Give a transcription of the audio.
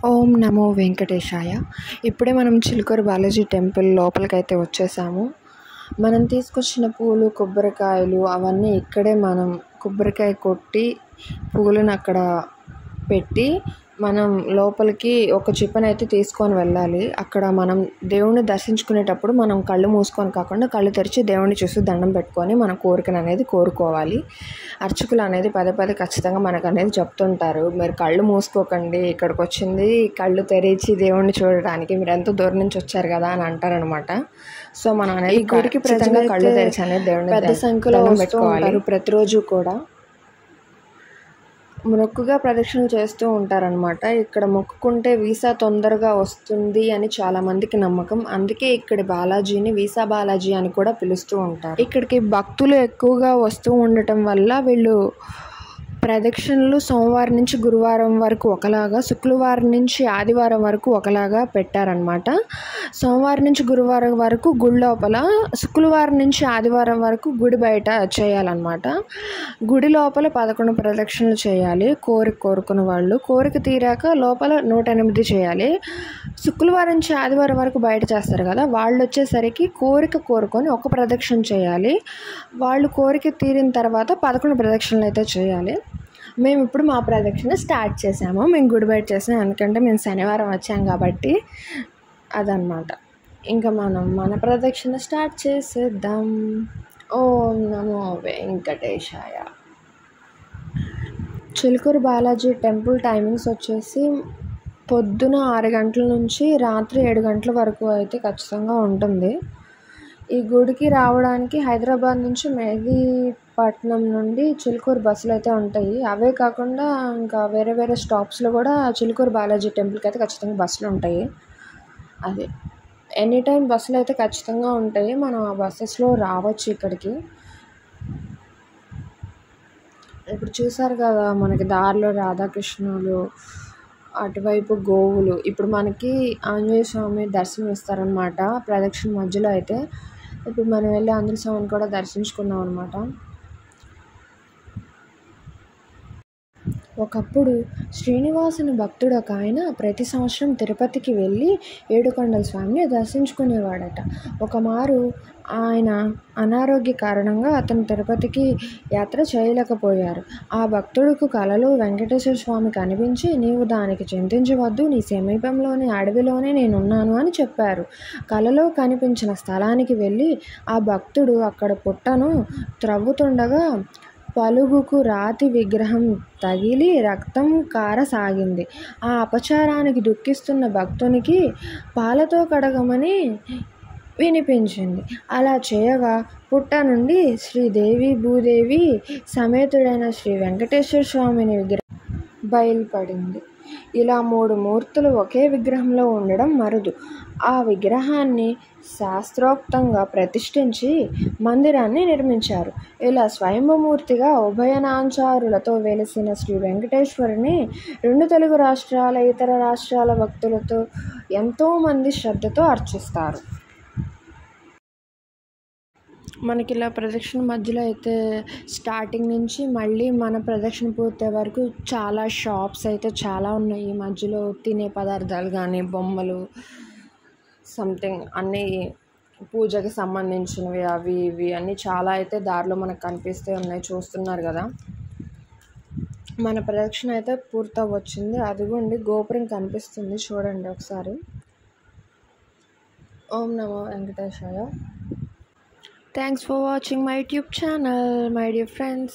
ఓం నమో వెంకటేశాయ. ఇప్పుడే మనం చిలుకూరు బాలాజీ టెంపుల్ లోపలికైతే వచ్చేసాము. మనం తీసుకొచ్చిన పూలు, కొబ్బరికాయలు అవన్నీ ఇక్కడే మనం కొబ్బరికాయ కొట్టి పువ్వులను అక్కడ పెట్టి మనం లోపలికి ఒక చిప్పనైతే తీసుకొని వెళ్ళాలి. అక్కడ మనం దేవుణ్ణి దర్శించుకునేటప్పుడు మనం కళ్ళు మూసుకొని కాకుండా కళ్ళు తెరిచి దేవుణ్ణి చూసి దండం పెట్టుకొని మన కోరికను అనేది కోరుకోవాలి. అర్చకులు అనేది పదే పదే ఖచ్చితంగా మనకు అనేది చెప్తుంటారు, మీరు కళ్ళు మూసుకోకండి, ఇక్కడికి వచ్చింది కళ్ళు తెరిచి దేవుణ్ణి చూడడానికి, మీరు ఎంతో దూరం నుంచి వచ్చారు కదా అని అంటారనమాట. సో మనం అనేది ఈ గుడికి ప్రజలు కళ్ళు తెరిచి అనేది దేవుణ్ణి పెద్ద సంఖ్యలో పెట్టుకోవాలి. ప్రతిరోజు కూడా మొక్కుగా ప్రదక్షిణలు చేస్తూ ఉంటారనమాట. ఇక్కడ మొక్కుకుంటే వీసా తొందరగా వస్తుంది అని చాలామందికి నమ్మకం. అందుకే ఇక్కడి బాలాజీని వీసా బాలాజీ అని కూడా పిలుస్తూ ఉంటారు. ఇక్కడికి భక్తులు ఎక్కువగా వస్తూ ఉండటం వల్ల వీళ్ళు ప్రదక్షిణలు సోమవారం నుంచి గురువారం వరకు ఒకలాగా, శుక్రవారం నుంచి ఆదివారం వరకు ఒకలాగా పెట్టారనమాట. సోమవారం నుంచి గురువారం వరకు గుడి లోపల, శుక్రవారం నుంచి ఆదివారం వరకు గుడి బయట చేయాలన్నమాట. గుడి లోపల 11 ప్రదక్షిణలు చేయాలి కోరుకున్న వాళ్ళు. కోరిక తీరాక లోపల 108 చేయాలి. శుక్రవారం నుంచి ఆదివారం వరకు బయట చేస్తారు కదా, వాళ్ళు వచ్చేసరికి కోరుకొని ఒక ప్రదక్షిణ చేయాలి. వాళ్ళు కోరిక తీరిన తర్వాత 11 ప్రదక్షిణలు అయితే చేయాలి. మేము ఇప్పుడు మా ప్రదక్షిణ స్టార్ట్ చేసాము. మేము గుడి బయట చేసాం, ఎందుకంటే మేము శనివారం వచ్చాం కాబట్టి అదనమాట. ఇంకా మనం మన ప్రదక్షిణ స్టార్ట్ చేసేద్దాం. ఓం నమో వెంకటేశాయ. చిలుకూరు బాలాజీ టెంపుల్ టైమింగ్స్ వచ్చేసి పొద్దున 6 గంటల నుంచి రాత్రి 7 గంటల వరకు అయితే ఖచ్చితంగా ఉంటుంది. ఈ గుడికి రావడానికి హైదరాబాద్ నుంచి మెహదీపట్నం నుండి చిలుకూరు బస్సులు అయితే ఉంటాయి. అవే కాకుండా ఇంకా వేరే వేరే స్టాప్స్లో కూడా చిలుకూరు బాలాజీ టెంపుల్కి అయితే ఖచ్చితంగా బస్సులు ఉంటాయి. అదే ఎనీ టైం బస్సులు అయితే ఖచ్చితంగా ఉంటాయి. మనం ఆ బస్సెస్లో రావచ్చు ఇక్కడికి. ఇప్పుడు చూసారు కదా, మనకి దారిలో రాధాకృష్ణులు, అటువైపు గోవులు. ఇప్పుడు మనకి ఆంజనేయ స్వామి దర్శనం ఇస్తారనమాట ప్రదక్షిణ మధ్యలో అయితే. ఇప్పుడు మనం వెళ్ళి ఆంజనేయ స్వామిని కూడా దర్శించుకున్నాం అనమాట. ఒకప్పుడు శ్రీనివాసుని భక్తుడు ఒక ఆయన ప్రతి సంవత్సరం తిరుపతికి వెళ్ళి ఏడుకొండల స్వామిని దర్శించుకునేవాడట. ఒకమారు ఆయన అనారోగ్య కారణంగా అతను తిరుపతికి యాత్ర చేయలేకపోయారు. ఆ భక్తుడికి కలలో వెంకటేశ్వర స్వామి కనిపించి, నీవు దానికి చింతించవద్దు, నీ సమీపంలోని అడవిలోనే నేనున్నాను అని చెప్పారు. కలలో కనిపించిన స్థలానికి వెళ్ళి ఆ భక్తుడు అక్కడ పుట్టను త్రవ్వుతుండగా పలుగుకు రాతి విగ్రహం తగిలి రక్తం కారసాగింది. ఆ అపచారానికి దుఃఖిస్తున్న భక్తునికి పాలతో కడగమని వినిపించింది. అలా చేయగా పుట్ట నుండి శ్రీదేవి భూదేవి సమేతుడైన శ్రీ వెంకటేశ్వర స్వామిని విగ్రహం బయలుపడింది. ఇలా 3 మూర్తులు ఒకే విగ్రహంలో ఉండడం మరుదు. ఆ విగ్రహాన్ని శాస్త్రోక్తంగా ప్రతిష్ఠించి మందిరాన్ని నిర్మించారు. ఇలా స్వయంభూమూర్తిగా ఉభయనాంచారులతో వెలిసిన శ్రీ వెంకటేశ్వరుని 2 తెలుగు రాష్ట్రాల, ఇతర రాష్ట్రాల భక్తులతో ఎంతోమంది శ్రద్ధతో అర్చిస్తారు. మనకి ఇలా ప్రదక్షిణ మధ్యలో అయితే స్టార్టింగ్ నుంచి మళ్ళీ మన ప్రదక్షిణ పూర్తయ్యే వరకు చాలా షాప్స్ అయితే చాలా ఉన్నాయి. మధ్యలో తినే పదార్థాలు కానీ, బొమ్మలు, సంథింగ్ అన్నీ పూజకి సంబంధించినవి అవి ఇవి అన్నీ చాలా అయితే దారిలో మనకు కనిపిస్తూ ఉన్నాయి. చూస్తున్నారు కదా, మన ప్రదక్షిణ అయితే పూర్తవచ్చింది. అదిగోండి గోపురం కనిపిస్తుంది, చూడండి ఒకసారి. ఓం నమో వెంకటేశాయ. Thanks for watching my YouTube channel, my dear friends.